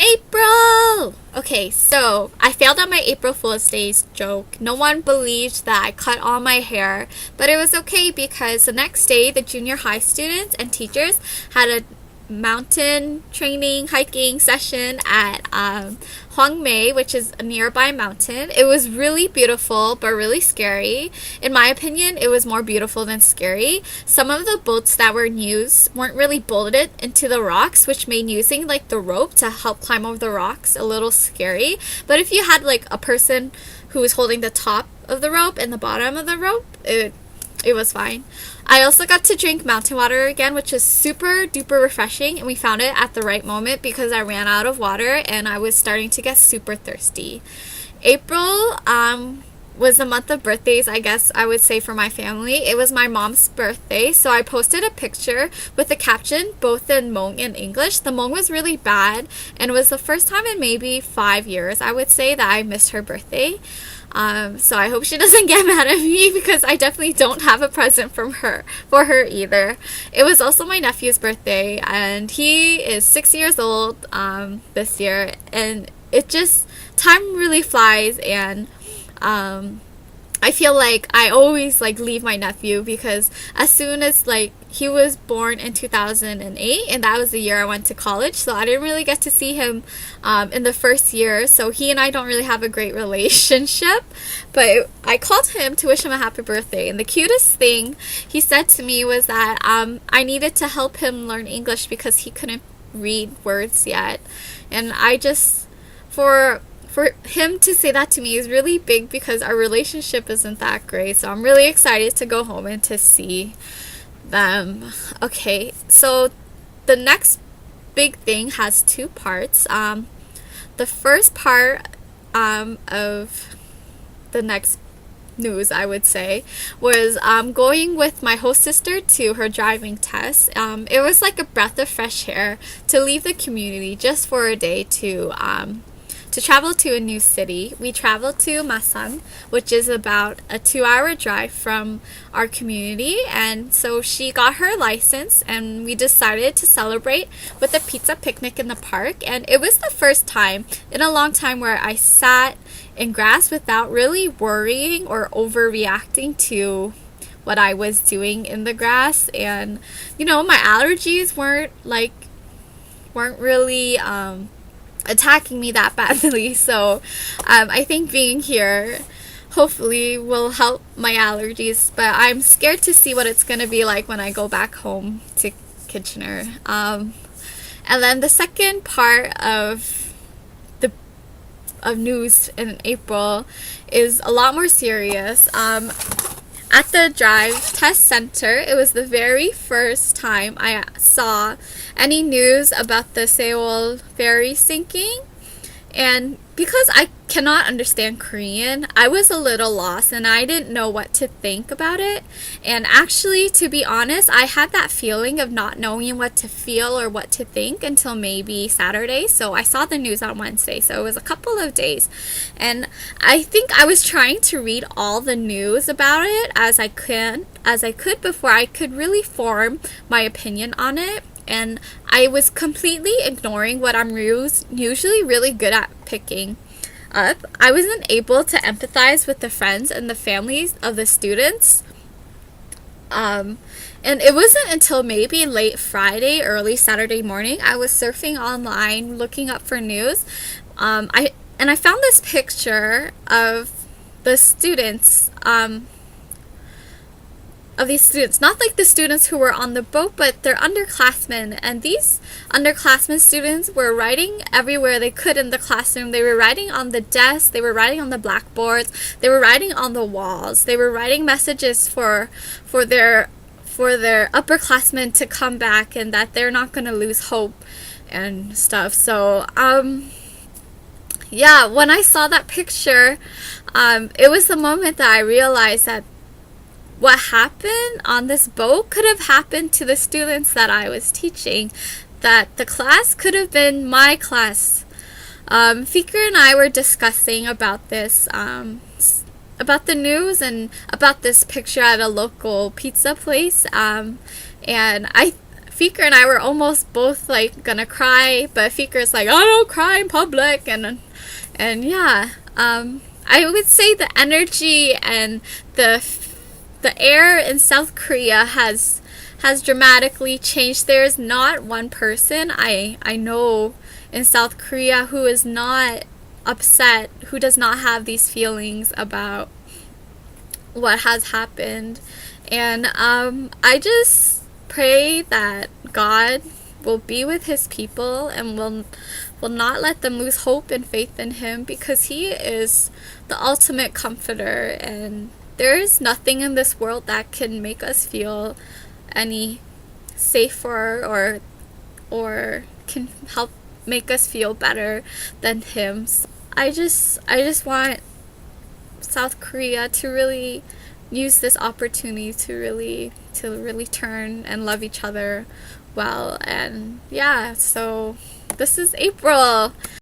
April! Okay, so I failed at my April Fool's Day joke. No one believed that I cut all my hair, but it was okay because the next day the junior high students and teachers had a mountain training hiking session at Hwangmae, which is a nearby mountain. It was really beautiful but really scary. In my opinion, it was more beautiful than scary. Some of the boats that were used weren't really bolted into the rocks, which made using like the rope to help climb over the rocks a little scary. But if you had like a person who was holding the top of the rope and the bottom of the rope, it was fine. I also got to drink mountain water again, which is super duper refreshing, and we found it at the right moment because I ran out of water and I was starting to get super thirsty. April was a month of birthdays, I guess I would say, for my family. It was my mom's birthday, so I posted a picture with the caption both in Hmong and English. The Hmong was really bad, and it was the first time in maybe 5 years, I would say, that I missed her birthday. So I hope she doesn't get mad at me because I definitely don't have a present for her either. It was also my nephew's birthday, and he is 6 years old this year, and time really flies, and I feel like I always leave my nephew because as soon as he was born in 2008, and that was the year I went to college, so I didn't really get to see him in the first year, so he and I don't really have a great relationship. But I called him to wish him a happy birthday, and the cutest thing he said to me was that I needed to help him learn English because he couldn't read words yet. And for him to say that to me is really big because our relationship isn't that great. So I'm really excited to go home and to see them. Okay, so the next big thing has two parts. The first part of the next news, I would say, was going with my host sister to her driving test. It was like a breath of fresh air to leave the community just for a day to travel to a new city. We traveled to Masan, which is about a 2-hour drive from our community, and so she got her license and we decided to celebrate with a pizza picnic in the park. And it was the first time in a long time where I sat in grass without really worrying or overreacting to what I was doing in the grass. And my allergies weren't really attacking me that badly, so I think being here hopefully will help my allergies, but I'm scared to see what it's gonna be like when I go back home to Kitchener. And then the second part of news in April is a lot more serious. At the drive test center, it was the very first time I saw any news about the Seoul ferry sinking. And because I cannot understand Korean, I was a little lost and I didn't know what to think about it. And actually, to be honest, I had that feeling of not knowing what to feel or what to think until maybe Saturday. So I saw the news on Wednesday, so it was a couple of days. And I think I was trying to read all the news about it as I could before I could really form my opinion on it. And I was completely ignoring what I'm usually really good at picking up. I wasn't able to empathize with the friends and the families of the students. And it wasn't until maybe late Friday, early Saturday morning, I was surfing online looking up for news. I found this picture of the students, not like the students who were on the boat, but they're underclassmen, and these underclassmen students were writing everywhere they could in the classroom. They were writing on the desks, they were writing on the blackboards, they were writing on the walls, they were writing messages for their upperclassmen to come back and that they're not going to lose hope and stuff. So yeah, when I saw that picture, it was the moment that I realized that what happened on this boat could have happened to the students that I was teaching, that the class could have been my class. Fikr and I were discussing about this, about the news and about this picture at a local pizza place, and Fikr and I were almost both like gonna cry, but Fikr's like, I don't cry in public, and yeah, I would say the energy and the air in South Korea has dramatically changed. There's not one person I know in South Korea who is not upset, who does not have these feelings about what has happened. And I just pray that God will be with his people and will not let them lose hope and faith in him, because he is the ultimate comforter, and there is nothing in this world that can make us feel any safer or can help make us feel better than him. So I just want South Korea to really use this opportunity to really turn and love each other well. And yeah, so this is April.